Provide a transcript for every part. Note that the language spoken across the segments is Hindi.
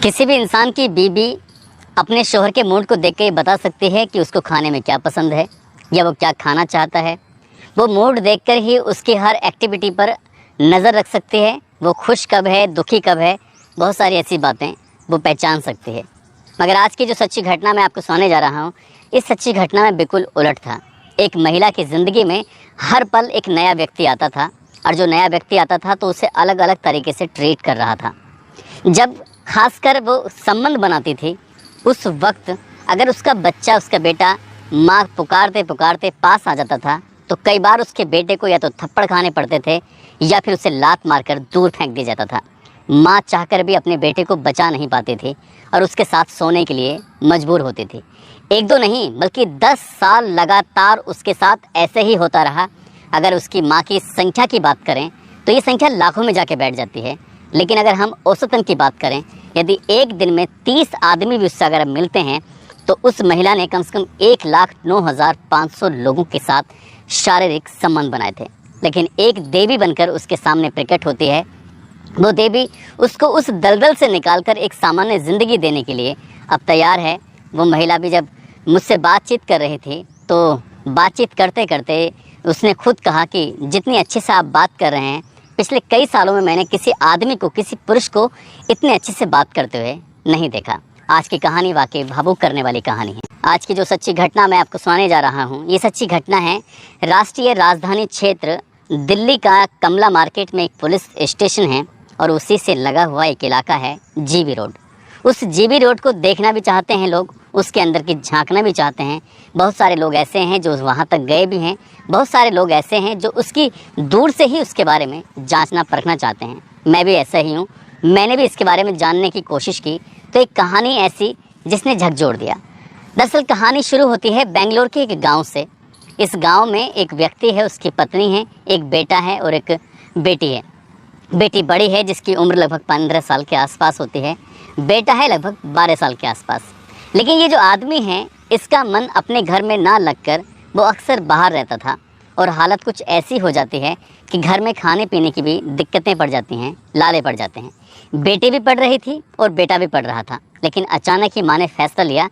किसी भी इंसान की बीवी अपने शौहर के मूड को देख के बता सकती है कि उसको खाने में क्या पसंद है या वो क्या खाना चाहता है। वो मूड देखकर ही उसकी हर एक्टिविटी पर नज़र रख सकती है। वो खुश कब है, दुखी कब है, बहुत सारी ऐसी बातें वो पहचान सकती है। मगर आज की जो सच्ची घटना मैं आपको सुनाने जा रहा हूँ, इस सच्ची घटना में बिल्कुल उलट था। एक महिला की ज़िंदगी में हर पल एक नया व्यक्ति आता था, और जो नया व्यक्ति आता था तो उसे अलग अलग तरीके से ट्रीट कर रहा था। जब खासकर वो संबंध बनाती थी, उस वक्त अगर उसका बच्चा, उसका बेटा माँ पुकारते पुकारते पास आ जाता था तो कई बार उसके बेटे को या तो थप्पड़ खाने पड़ते थे या फिर उसे लात मारकर दूर फेंक दिया जाता था। माँ चाहकर भी अपने बेटे को बचा नहीं पाती थी और उसके साथ सोने के लिए मजबूर होती थी। एक दो नहीं बल्कि 10 साल लगातार उसके साथ ऐसे ही होता रहा। अगर उसकी माँ की संख्या की बात करें तो ये संख्या लाखों में जाके बैठ जाती है। लेकिन अगर हम औसतन की बात करें, यदि एक दिन में 30 आदमी भी उससे अगर मिलते हैं तो उस महिला ने कम से कम 1,09,500 लोगों के साथ शारीरिक संबंध बनाए थे। लेकिन एक देवी बनकर उसके सामने प्रकट होती है। वो देवी उसको उस दलदल से निकालकर एक सामान्य ज़िंदगी देने के लिए अब तैयार है। वो महिला भी जब मुझसे बातचीत कर रही थी तो बातचीत करते करते उसने खुद कहा कि जितनी अच्छे से आप बात कर रहे हैं, पिछले कई सालों में मैंने किसी आदमी को, किसी पुरुष को इतने अच्छे से बात करते हुए नहीं देखा। आज की कहानी वाकई भावुक करने वाली कहानी है। आज की जो सच्ची घटना मैं आपको सुनाने जा रहा हूँ, ये सच्ची घटना है राष्ट्रीय राजधानी क्षेत्र दिल्ली का कमला मार्केट में एक पुलिस स्टेशन है और उसी से लगा हुआ एक इलाका है जीबी रोड। उस जीबी रोड को देखना भी चाहते हैं लोग, उसके अंदर की झांकना भी चाहते हैं। बहुत सारे लोग ऐसे हैं जो वहाँ तक गए भी हैं, बहुत सारे लोग ऐसे हैं जो उसकी दूर से ही उसके बारे में जांचना परखना चाहते हैं। मैं भी ऐसा ही हूँ। मैंने भी इसके बारे में जानने की कोशिश की तो एक कहानी ऐसी जिसने झकझोर दिया। दरअसल कहानी शुरू होती है बेंगलोर के एक गाँव से। इस गाँव में एक व्यक्ति है, उसकी पत्नी है, एक बेटा है और एक बेटी है। बेटी बड़ी है जिसकी उम्र लगभग 15 साल के आसपास होती है, बेटा है लगभग 12 साल के आसपास। लेकिन ये जो आदमी है, इसका मन अपने घर में ना लगकर वो अक्सर बाहर रहता था और हालत कुछ ऐसी हो जाती है कि घर में खाने पीने की भी दिक्कतें पड़ जाती हैं, लाले पड़ जाते हैं। बेटी भी पढ़ रही थी और बेटा भी पढ़ रहा था। लेकिन अचानक ही माँ ने फैसला लिया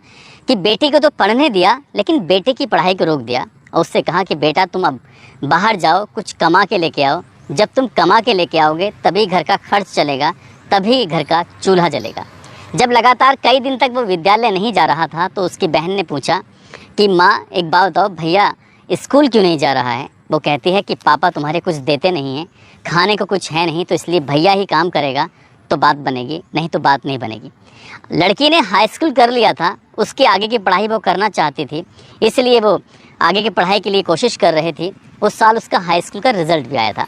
कि बेटी को तो पढ़ने दिया लेकिन बेटे की पढ़ाई को रोक दिया और उससे कहा कि बेटा तुम अब बाहर जाओ, कुछ कमा के लेके आओ। जब तुम कमा के लेके आओगे तभी घर का खर्च चलेगा, तभी घर का चूल्हा जलेगा। जब लगातार कई दिन तक वो विद्यालय नहीं जा रहा था तो उसकी बहन ने पूछा कि माँ एक बात बताओ, भैया स्कूल क्यों नहीं जा रहा है? वो कहती है कि पापा तुम्हारे कुछ देते नहीं हैं, खाने को कुछ है नहीं, तो इसलिए भैया ही काम करेगा तो बात बनेगी, नहीं तो बात नहीं बनेगी। लड़की ने हाई स्कूल कर लिया था, उसकी आगे की पढ़ाई वो करना चाहती थी, इसलिए वो आगे की पढ़ाई के लिए कोशिश कर रही थी। उस साल उसका हाई स्कूल का रिज़ल्ट भी आया था।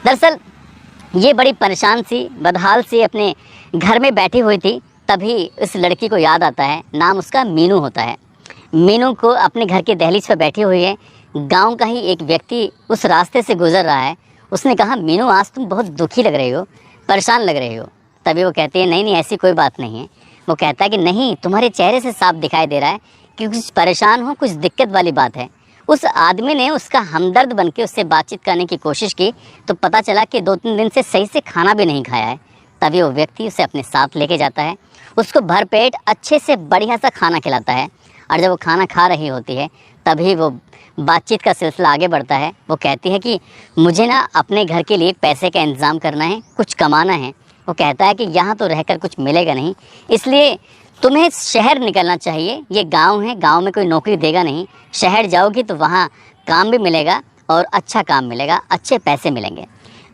दरअसल ये बड़ी परेशान सी, बदहाल सी अपने घर में बैठी हुई थी। तभी इस लड़की को याद आता है, नाम उसका मीनू होता है। मीनू को अपने घर के दहलीज पर बैठी हुई है, गांव का ही एक व्यक्ति उस रास्ते से गुजर रहा है। उसने कहा, मीनू आज तुम बहुत दुखी लग रही हो, परेशान लग रही हो। तभी वो कहती है, नहीं नहीं ऐसी कोई बात नहीं है। वो कहता है कि नहीं, तुम्हारे चेहरे से साफ दिखाई दे रहा है कि कुछ परेशान हो, कुछ दिक्कत वाली बात है। उस आदमी ने उसका हमदर्द बन के उससे बातचीत करने की कोशिश की तो पता चला कि 2-3 दिन से सही से खाना भी नहीं खाया है। तभी वो व्यक्ति उसे अपने साथ लेके जाता है, उसको भरपेट अच्छे से बढ़िया सा खाना खिलाता है। और जब वो खाना खा रही होती है तभी वो बातचीत का सिलसिला आगे बढ़ता है। वो कहती है कि मुझे ना अपने घर के लिए पैसे का इंतज़ाम करना है, कुछ कमाना है। वो कहता है कि यहाँ तो रहकर कुछ मिलेगा नहीं, इसलिए तुम्हें शहर निकलना चाहिए। ये गांव है, गांव में कोई नौकरी देगा नहीं, शहर जाओगी तो वहाँ काम भी मिलेगा और अच्छा काम मिलेगा, अच्छे पैसे मिलेंगे।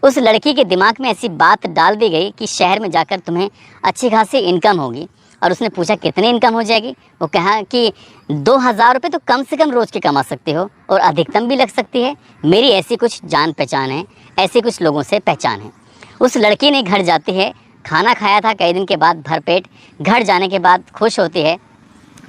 उस लड़की के दिमाग में ऐसी बात डाल दी गई कि शहर में जाकर तुम्हें अच्छी खासी इनकम होगी। और उसने पूछा कितनी इनकम हो जाएगी? वो कहा कि 2,000 रुपये तो कम से कम रोज़ के कमा सकते हो और अधिकतम भी लग सकती है। मेरी ऐसी कुछ जान पहचान है, ऐसे कुछ लोगों से पहचान है। उस लड़की ने घर जाती है, खाना खाया था कई दिन के बाद भरपेट। घर जाने के बाद खुश होती है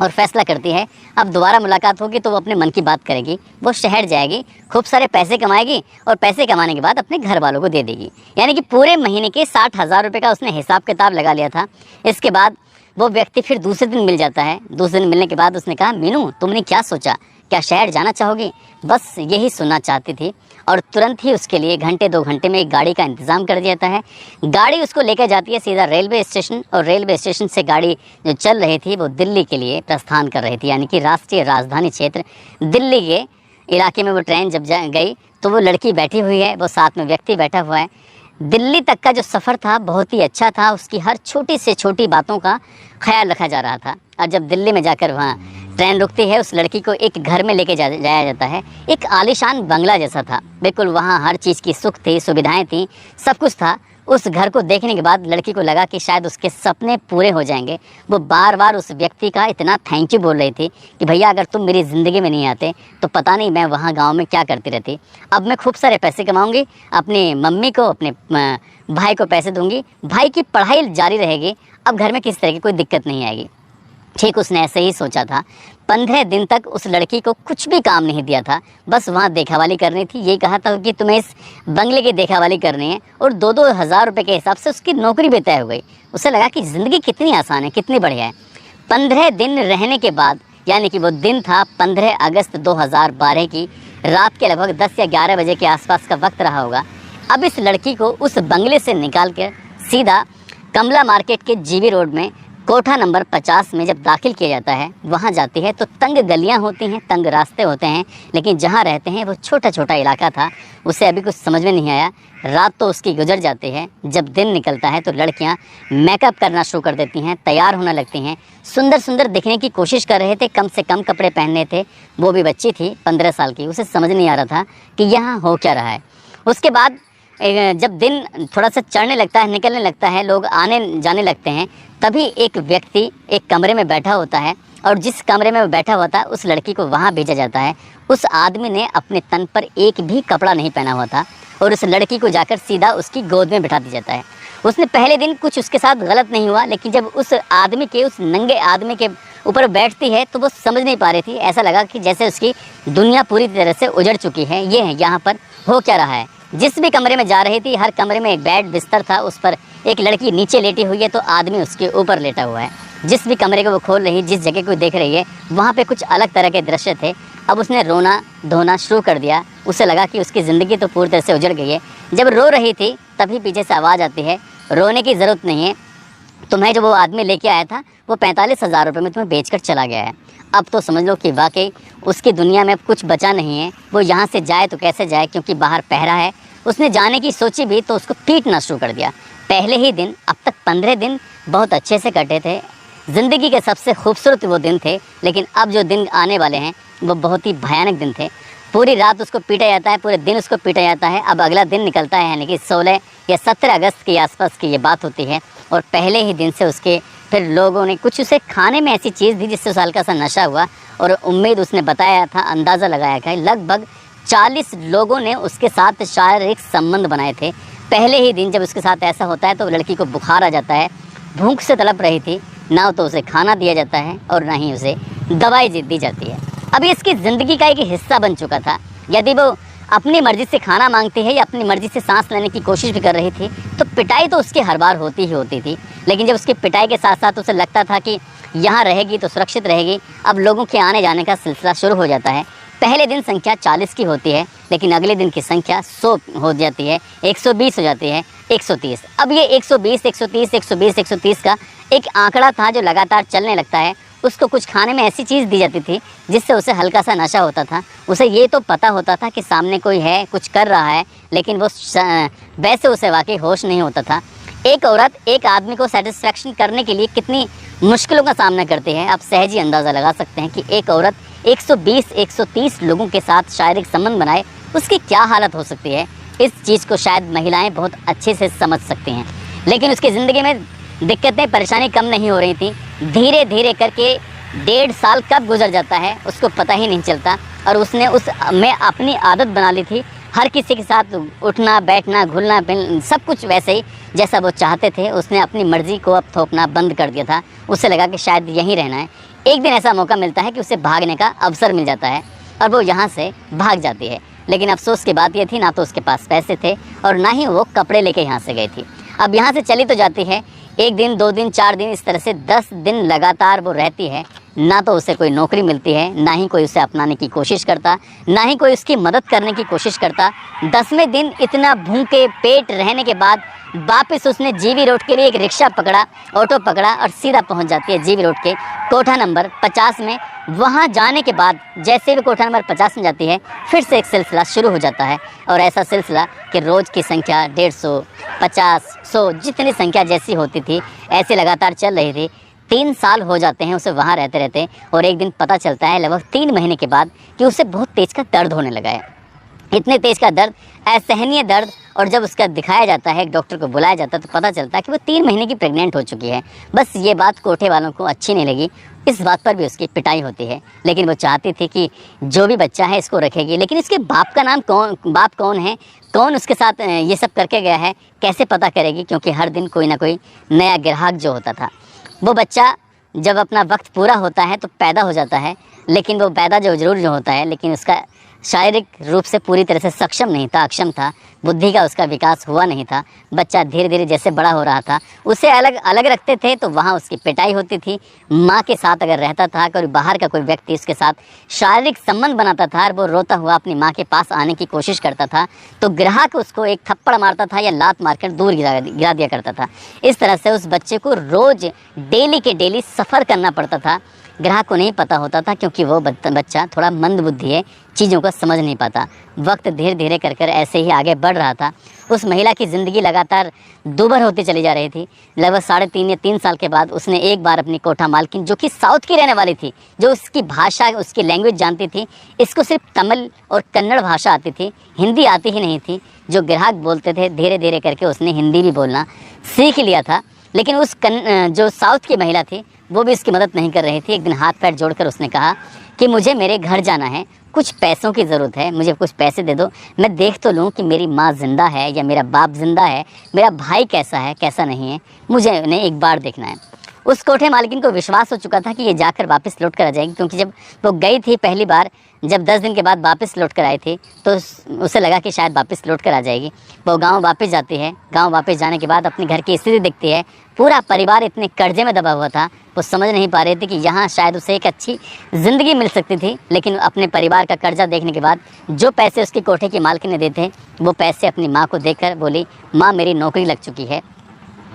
और फैसला करती है अब दोबारा मुलाकात होगी तो वो अपने मन की बात करेगी। वो शहर जाएगी, खूब सारे पैसे कमाएगी और पैसे कमाने के बाद अपने घर वालों को दे देगी। यानी कि पूरे महीने के 60,000 रुपये का उसने हिसाब किताब लगा लिया था। इसके बाद वो व्यक्ति फिर दूसरे दिन मिल जाता है। दूसरे दिन मिलने के बाद उसने कहा, मीनू तुमने क्या सोचा क्या शहर जाना चाहोगी? बस यही सुनना चाहती थी और तुरंत ही उसके लिए घंटे 2 घंटे में एक गाड़ी का इंतज़ाम कर दिया जाता है। गाड़ी उसको लेकर जाती है सीधा रेलवे स्टेशन, और रेलवे स्टेशन से गाड़ी जो चल रही थी वो दिल्ली के लिए प्रस्थान कर रही थी, यानी कि राष्ट्रीय राजधानी क्षेत्र दिल्ली के इलाके में वो ट्रेन जब गई तो वो लड़की बैठी हुई है, वो साथ में व्यक्ति बैठा हुआ है। दिल्ली तक का जो सफ़र था बहुत ही अच्छा था, उसकी हर छोटी से छोटी बातों का ख्याल रखा जा रहा था। और जब दिल्ली में जाकर वहाँ ट्रेन रुकती है, उस लड़की को एक घर में लेके जाया जाता है। एक आलीशान बंगला जैसा था, बिल्कुल वहाँ हर चीज़ की सुख थी, सुविधाएं थी, सब कुछ था। उस घर को देखने के बाद लड़की को लगा कि शायद उसके सपने पूरे हो जाएंगे। वो बार बार उस व्यक्ति का इतना थैंक यू बोल रही थी कि भैया अगर तुम मेरी ज़िंदगी में नहीं आते तो पता नहीं मैं वहाँ गांव में क्या करती रहती। अब मैं खूब सारे पैसे कमाऊँगी, अपनी मम्मी को, अपने भाई को पैसे दूँगी, भाई की पढ़ाई जारी रहेगी, अब घर में किसी तरह की कोई दिक्कत नहीं आएगी। ठीक उसने ऐसे ही सोचा था। 15 दिन तक उस लड़की को कुछ भी काम नहीं दिया था, बस वहाँ देखावाली करनी थी। ये कहा था कि तुम्हें इस बंगले की देखावाली करनी है, और 2-2 हज़ार रुपये के हिसाब से उसकी नौकरी भी तय हो गई। उसे लगा कि ज़िंदगी कितनी आसान है, कितनी बढ़िया है। 15 दिन रहने के बाद, यानी कि वो दिन था 15 अगस्त 2012 की रात के लगभग 10 या 11 बजे के आसपास का वक्त रहा होगा। अब इस लड़की को उस बंगले से निकाल कर सीधा कमला मार्केट के जीबी रोड में कोठा नंबर 50 में जब दाखिल किया जाता है, वहाँ जाती है तो तंग गलियाँ होती हैं, तंग रास्ते होते हैं, लेकिन जहाँ रहते हैं वो छोटा छोटा इलाका था। उसे अभी कुछ समझ में नहीं आया। रात तो उसकी गुजर जाती है। जब दिन निकलता है तो लड़कियाँ मेकअप करना शुरू कर देती हैं, तैयार होने लगती हैं, सुंदर सुंदर दिखने की कोशिश कर रहे थे, कम से कम कपड़े पहनने थे। वो भी बच्ची थी 15 साल की, उसे समझ नहीं आ रहा था कि यहाँ हो क्या रहा है। उसके बाद जब दिन थोड़ा सा चढ़ने लगता है, निकलने लगता है, लोग आने जाने लगते हैं, तभी एक व्यक्ति एक कमरे में बैठा होता है, और जिस कमरे में वो बैठा हुआ था उस लड़की को वहाँ भेजा जाता है। उस आदमी ने अपने तन पर एक भी कपड़ा नहीं पहना हुआ था, और उस लड़की को जाकर सीधा उसकी गोद में बिठा दिया जाता है। उसने पहले दिन कुछ उसके साथ गलत नहीं हुआ, लेकिन जब उस आदमी के, उस नंगे आदमी के ऊपर बैठती है तो वो समझ नहीं पा रही थी। ऐसा लगा कि जैसे उसकी दुनिया पूरी तरह से उजड़ चुकी है। ये है यहाँ पर हो क्या रहा है। जिस भी कमरे में जा रही थी, हर कमरे में एक बेड बिस्तर था, उस पर एक लड़की नीचे लेटी हुई है तो आदमी उसके ऊपर लेटा हुआ है। जिस भी कमरे को वो खोल रही, जिस जगह को देख रही है, वहाँ पे कुछ अलग तरह के दृश्य थे। अब उसने रोना धोना शुरू कर दिया। उसे लगा कि उसकी ज़िंदगी तो पूरी तरह से उजड़ गई है। जब रो रही थी तभी पीछे से आवाज़ आती है, रोने की ज़रूरत नहीं है, तुम्हें जो वो आदमी लेके आया था वो 45,000 रुपये में तुम्हें बेचकर चला गया है। अब तो समझ लो कि वाकई उसकी दुनिया में अब कुछ बचा नहीं है। वो यहाँ से जाए तो कैसे जाए, क्योंकि बाहर पहरा है। उसने जाने की सोची भी तो उसको पीटना शुरू कर दिया। पहले ही दिन, अब तक 15 दिन बहुत अच्छे से कटे थे, ज़िंदगी के सबसे खूबसूरत वो दिन थे, लेकिन अब जो दिन आने वाले हैं वो बहुत ही भयानक दिन थे। पूरी रात उसको पीटा जाता है, पूरे दिन उसको पीटा जाता है। अब अगला दिन निकलता है, यानी कि 16 या 17 अगस्त के आसपास की ये बात होती है, और पहले ही दिन से उसके फिर लोगों ने कुछ उसे खाने में ऐसी चीज़ दी जिससे उसे हल्का सा नशा हुआ, और उम्मीद उसने बताया था, अंदाज़ा लगाया था, लगभग 40 लोगों ने उसके साथ शारीरिक संबंध बनाए थे। पहले ही दिन जब उसके साथ ऐसा होता है तो लड़की को बुखार आ जाता है, भूख से तड़प रही थी, ना तो उसे खाना दिया जाता है और ना ही उसे दवाई दी जाती है। अब ये इसकी ज़िंदगी का एक हिस्सा बन चुका था। यदि वो अपनी मर्ज़ी से खाना मांगती है या अपनी मर्ज़ी से सांस लेने की कोशिश भी कर रही थी तो पिटाई तो उसकी हर बार होती ही होती थी। लेकिन जब उसकी पिटाई के साथ साथ उसे लगता था कि यहाँ रहेगी तो सुरक्षित रहेगी, अब लोगों के आने जाने का सिलसिला शुरू हो जाता है। पहले दिन संख्या 40 की होती है, लेकिन अगले दिन की संख्या 100 हो जाती है, 120 हो जाती है, 130। अब ये 120, 130, 120, 130 का एक आंकड़ा था जो लगातार चलने लगता है। उसको कुछ खाने में ऐसी चीज़ दी जाती थी जिससे उसे हल्का सा नशा होता था। उसे ये तो पता होता था कि सामने कोई है, कुछ कर रहा है, लेकिन वो वैसे उसे वाकई होश नहीं होता था। एक औरत एक आदमी को सेटिस्फेक्शन करने के लिए कितनी मुश्किलों का सामना करती है, आप सहज ही अंदाज़ा लगा सकते हैं कि एक औरत 120-130 लोगों के साथ शारीरिक संबंध बनाए, उसकी क्या हालत हो सकती है। इस चीज़ को शायद महिलाएं बहुत अच्छे से समझ सकती हैं, लेकिन उसकी ज़िंदगी में दिक्कतें परेशानी कम नहीं हो रही थी। धीरे धीरे करके 1.5 साल कब गुजर जाता है उसको पता ही नहीं चलता, और उसने उस में अपनी आदत बना ली थी। हर किसी के साथ उठना बैठना, घुलना मिलना, सब कुछ वैसे ही जैसा वो चाहते थे। उसने अपनी मर्ज़ी को अब थोपना बंद कर दिया था। उसे लगा कि शायद यहीं रहना है। एक दिन ऐसा मौका मिलता है कि उसे भागने का अवसर मिल जाता है और वो यहाँ से भाग जाती है। लेकिन अफसोस की बात यह थी, ना तो उसके पास पैसे थे और ना ही वो कपड़े लेके यहाँ से गई थी। अब यहाँ से चली तो जाती है, 1 दिन 2 दिन 4 दिन, इस तरह से 10 दिन लगातार वो रहती है। ना तो उसे कोई नौकरी मिलती है, ना ही कोई उसे अपनाने की कोशिश करता, ना ही कोई उसकी मदद करने की कोशिश करता। 10वें दिन इतना भूखे पेट रहने के बाद वापस उसने जीवी रोड के लिए एक रिक्शा पकड़ा, ऑटो पकड़ा और सीधा पहुंच जाती है जीवी रोड के कोठा नंबर 50 में। वहां जाने के बाद जैसे भी कोठा नंबर 50 में जाती है, फिर से एक सिलसिला शुरू हो जाता है। और ऐसा सिलसिला कि रोज़ की संख्या 150, 50, 100 जितनी संख्या जैसी होती थी ऐसे लगातार चल रही थी। 3 साल हो जाते हैं उसे वहाँ रहते रहते, और एक दिन पता चलता है लगभग 3 महीने के बाद कि उसे बहुत तेज़ का दर्द होने लगा है। इतने तेज़ का दर्द, असहनीय दर्द। और जब उसका दिखाया जाता है, एक डॉक्टर को बुलाया जाता है, तो पता चलता है कि वो 3 महीने की प्रेग्नेंट हो चुकी है। बस ये बात कोठे वालों को अच्छी नहीं लगी, इस बात पर भी उसकी पिटाई होती है। लेकिन वो चाहती थी कि जो भी बच्चा है इसको रखेगी, लेकिन इसके बाप का नाम बाप कौन है, कौन उसके साथ ये सब करके गया है, कैसे पता करेगी? क्योंकि हर दिन कोई ना कोई नया ग्राहक जो होता था। वो बच्चा जब अपना वक्त पूरा होता है तो पैदा हो जाता है, लेकिन वो पैदा जो होता है, लेकिन उसका शारीरिक रूप से पूरी तरह से सक्षम नहीं था, अक्षम था। बुद्धि का उसका विकास हुआ नहीं था। बच्चा धीरे धीरे जैसे बड़ा हो रहा था, उसे अलग अलग रखते थे तो वहाँ उसकी पिटाई होती थी। माँ के साथ अगर रहता था, कोई बाहर का कोई व्यक्ति उसके साथ शारीरिक संबंध बनाता था और वो रोता हुआ अपनी माँ के पास आने की कोशिश करता था, तो ग्राहक उसको एक थप्पड़ मारता था या लात मारकर दूर गिरा दिया करता था। इस तरह से उस बच्चे को रोज़ डेली के डेली सफ़र करना पड़ता था। ग्राहक को नहीं पता होता था, क्योंकि वो बच्चा थोड़ा मंद बुद्धि है, चीज़ों को समझ नहीं पाता। वक्त धीरे धीरे कर ऐसे ही आगे बढ़ रहा था। उस महिला की ज़िंदगी लगातार दूभर होती चली जा रही थी। लगभग 3.5 या 3 साल के बाद उसने एक बार अपनी कोठा मालकिन, जो कि साउथ की रहने वाली थी, जो उसकी भाषा, उसकी लैंग्वेज जानती थी, इसको सिर्फ तमिल और कन्नड़ भाषा आती थी, हिंदी आती ही नहीं थी। जो ग्राहक बोलते थे, धीरे धीरे करके उसने हिंदी भी बोलना सीख लिया था। लेकिन उस जो साउथ की महिला थी, वो भी उसकी मदद नहीं कर रही थी। एक दिन हाथ पैर जोड़कर उसने कहा कि मुझे मेरे घर जाना है, कुछ पैसों की ज़रूरत है, मुझे कुछ पैसे दे दो, मैं देख तो लूँ कि मेरी माँ ज़िंदा है या मेरा बाप ज़िंदा है, मेरा भाई कैसा है कैसा नहीं है, मुझे उन्हें एक बार देखना है। उस कोठे मालकिन को विश्वास हो चुका था कि ये जाकर वापस लौट कर आ जाएगी, क्योंकि जब वो गई थी पहली बार, जब 10 दिन के बाद वापस लौट कर आई थी, तो उसे लगा कि शायद वापस लौट कर आ जाएगी। वो गांव वापस जाती है। गांव वापस जाने के बाद अपने घर की स्थिति देखती है। पूरा परिवार इतने कर्जे में दबा हुआ था, वो समझ नहीं पा रहे थे कि यहाँ शायद उसे एक अच्छी ज़िंदगी मिल सकती थी। लेकिन अपने परिवार का कर्जा देखने के बाद जो पैसे उसकी कोठे की मालकिन ने दिए थे, वो पैसे अपनी माँ को देकर बोली, माँ मेरी नौकरी लग चुकी है।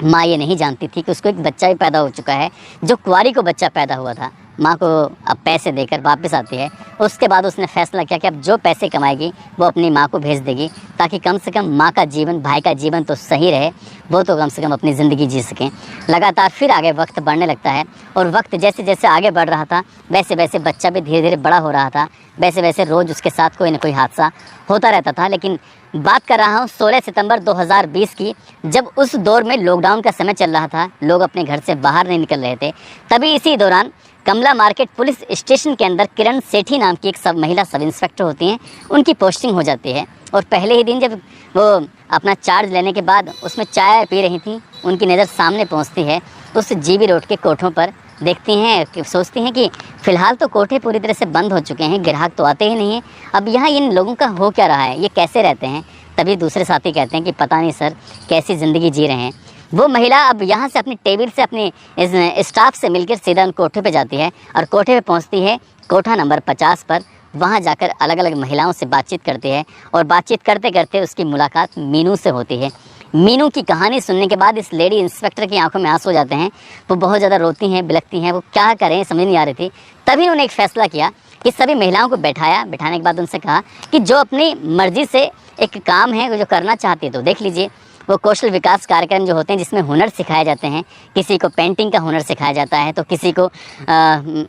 माँ ये नहीं जानती थी कि उसको एक बच्चा भी पैदा हो चुका है, जो कुंवारी को बच्चा पैदा हुआ था। माँ को अब पैसे देकर वापस आती है। उसके बाद उसने फैसला किया कि अब जो पैसे कमाएगी वो अपनी माँ को भेज देगी, ताकि कम से कम माँ का जीवन, भाई का जीवन तो सही रहे, वो तो कम से कम अपनी ज़िंदगी जी सकें। लगातार फिर आगे वक्त बढ़ने लगता है, और वक्त जैसे जैसे आगे बढ़ रहा था, वैसे वैसे बच्चा भी धीरे धीरे बड़ा हो रहा था। वैसे वैसे रोज़ उसके साथ कोई ना कोई हादसा होता रहता था। लेकिन बात कर रहा हूँ 16 सितंबर 2020 की, जब उस दौर में लॉकडाउन का समय चल रहा था, लोग अपने घर से बाहर नहीं निकल रहे थे। तभी इसी दौरान कमला मार्केट पुलिस स्टेशन के अंदर किरण सेठी नाम की एक महिला सब इंस्पेक्टर होती हैं, उनकी पोस्टिंग हो जाती है। और पहले ही दिन जब वो अपना चार्ज लेने के बाद उसमें चाय पी रही थी, उनकी नज़र सामने पहुंचती है उस जीबी रोड के कोठों पर। देखती हैं, सोचती हैं कि फ़िलहाल तो कोठे पूरी तरह से बंद हो चुके हैं, ग्राहक तो आते ही नहीं हैं, अब यहाँ इन लोगों का हो क्या रहा है, ये कैसे रहते हैं। तभी दूसरे साथी कहते हैं कि पता नहीं सर, कैसी ज़िंदगी जी रहे हैं। वो महिला अब यहाँ से अपनी टेबल से अपने स्टाफ से मिलकर सीधा उन कोठे पे जाती है, और कोठे पे पहुँचती है कोठा नंबर 50 पर। वहाँ जाकर अलग अलग महिलाओं से बातचीत करती है, और बातचीत करते करते उसकी मुलाकात मीनू से होती है। मीनू की कहानी सुनने के बाद इस लेडी इंस्पेक्टर की आंखों में आंसू हो जाते हैं। वो बहुत ज़्यादा रोती हैं, बिलखती हैं, वो क्या करें समझ नहीं आ रही थी। तभी उन्होंने एक फ़ैसला किया कि सभी महिलाओं को बैठाया। बैठाने के बाद उनसे कहा कि जो अपनी मर्ज़ी से एक काम है, जो करना चाहती है तो देख लीजिए। वो कौशल विकास कार्यक्रम जो होते हैं, जिसमें हुनर सिखाए जाते हैं, किसी को पेंटिंग का हुनर सिखाया जाता है, तो किसी को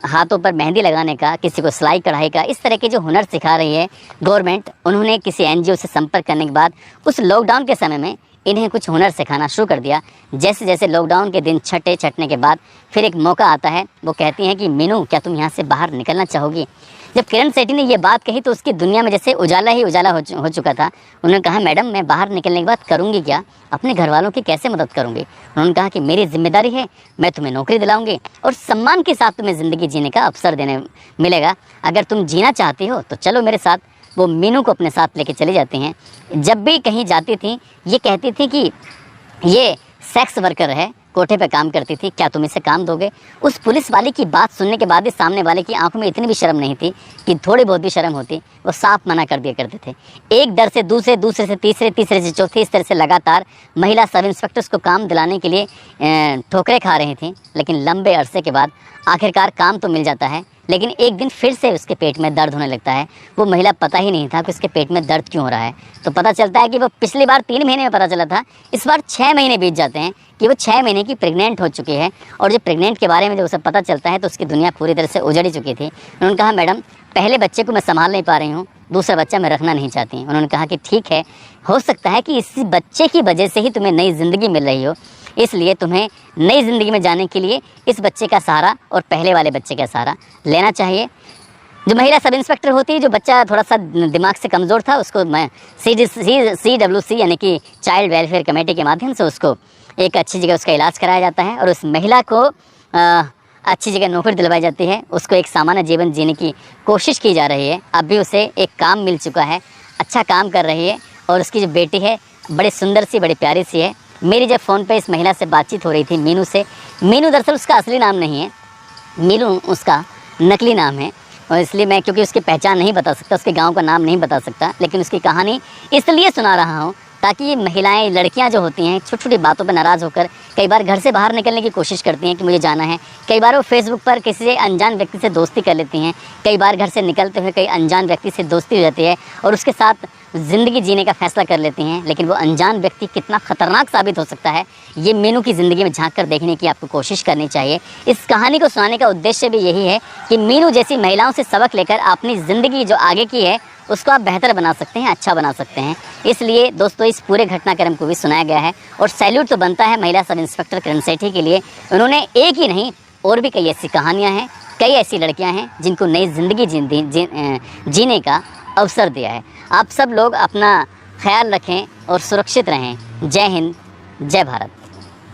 हाथों पर मेहंदी लगाने का, किसी को सिलाई कढ़ाई का, इस तरह के जो हुनर सिखा रही है गवर्नमेंट। उन्होंने किसी एनजीओ से संपर्क करने के बाद उस लॉकडाउन के समय में इन्हें कुछ हुनर सिखाना शुरू कर दिया। जैसे जैसे लॉकडाउन के दिन छटने के बाद फिर एक मौका आता है। वो कहती हैं कि मीनू, क्या तुम यहाँ से बाहर निकलना चाहोगी? जब किरण सेठी ने ये बात कही तो उसकी दुनिया में जैसे उजाला ही उजाला हो चुका था। उन्होंने कहा, मैडम मैं बाहर निकलने के बाद करूँगी क्या, अपने घर वालों की कैसे मदद करूँगी? उन्होंने कहा कि मेरी जिम्मेदारी है, मैं तुम्हें नौकरी दिलाऊंगी और सम्मान के साथ तुम्हें ज़िंदगी जीने का अवसर देने मिलेगा। अगर तुम जीना चाहती हो तो चलो मेरे साथ। वो मीनू को अपने साथ लेके चली जाती हैं। जब भी कहीं जाती थी ये कहती थी कि ये सेक्स वर्कर है, कोठे पे काम करती थी, क्या तुम इसे काम दोगे? उस पुलिस वाले की बात सुनने के बाद भी सामने वाले की आंखों में इतनी भी शर्म नहीं थी कि थोड़ी बहुत भी शर्म होती, वो साफ मना कर दिया करते थे। एक डर से दूसरे, दूसरे से तीसरे, तीसरे से चौथे, इस तरह से लगातार महिला सब इंस्पेक्टर्स को काम दिलाने के लिए ठोकरें खा रही थी। लेकिन लंबे अरसे के बाद आखिरकार काम तो मिल जाता है, लेकिन एक दिन फिर से उसके पेट में दर्द होने लगता है। वो महिला पता ही नहीं था कि उसके पेट में दर्द क्यों हो रहा है। तो पता चलता है कि वो पिछली बार 3 महीने में पता चला था, इस बार 6 महीने बीत जाते हैं कि वो 6 महीने की प्रेग्नेंट हो चुकी है। और जब प्रेग्नेंट के बारे में जब उसे पता चलता है तो उसकी दुनिया पूरी तरह से उजड़ चुकी थी। उन्होंने कहा, मैडम पहले बच्चे को मैं संभाल नहीं पा रही हूँ, दूसरा बच्चा मैं रखना नहीं चाहती। उन्होंने कहा कि ठीक है, हो सकता है कि इस बच्चे की वजह से ही तुम्हें नई ज़िंदगी मिल रही हो, इसलिए तुम्हें नई ज़िंदगी में जाने के लिए इस बच्चे का सहारा और पहले वाले बच्चे का सहारा लेना चाहिए। जो महिला सब इंस्पेक्टर होती है, जो बच्चा थोड़ा सा दिमाग से कमज़ोर था, उसको मैं CWC यानी कि चाइल्ड वेलफेयर कमेटी के माध्यम से उसको एक अच्छी जगह उसका इलाज कराया जाता है और उस महिला को अच्छी जगह नौकरी दिलवाई जाती है। उसको एक सामान्य जीवन जीने की कोशिश की जा रही है। अब भी उसे एक काम मिल चुका है, अच्छा काम कर रही है और उसकी जो बेटी है बड़ी सुंदर सी, बड़ी प्यारी सी है। मेरी जब फ़ोन पे इस महिला से बातचीत हो रही थी, मीनू से, मीनू दरअसल उसका असली नाम नहीं है, मीनू उसका नकली नाम है। और इसलिए मैं, क्योंकि उसकी पहचान नहीं बता सकता, उसके गांव का नाम नहीं बता सकता, लेकिन उसकी कहानी इसलिए सुना रहा हूँ ताकि ये महिलाएं, लड़कियां जो होती हैं, छोटी छोटी बातों पर नाराज़ होकर कई बार घर से बाहर निकलने की कोशिश करती हैं कि मुझे जाना है। कई बार वो फेसबुक पर किसी अनजान व्यक्ति से दोस्ती कर लेती हैं। कई बार घर से निकलते हुए कई अनजान व्यक्ति से दोस्ती हो जाती है और उसके साथ ज़िंदगी जीने का फैसला कर लेती हैं। लेकिन वो अनजान व्यक्ति कितना ख़तरनाक साबित हो सकता है, ये मीनू की ज़िंदगी में झांक कर देखने की आपको कोशिश करनी चाहिए। इस कहानी को सुनाने का उद्देश्य भी यही है कि मीनू जैसी महिलाओं से सबक लेकर अपनी ज़िंदगी जो आगे की है उसको आप बेहतर बना सकते हैं, अच्छा बना सकते हैं। इसलिए दोस्तों, इस पूरे घटनाक्रम को भी सुनाया गया है और सैल्यूट तो बनता है महिला सब इंस्पेक्टर किरण सेठी के लिए। उन्होंने एक ही नहीं, और भी कई ऐसी कहानियाँ हैं, कई ऐसी लड़कियाँ हैं जिनको नई ज़िंदगी जीने का अवसर दिया है। आप सब लोग अपना ख्याल रखें और सुरक्षित रहें। जय हिंद, जय भारत।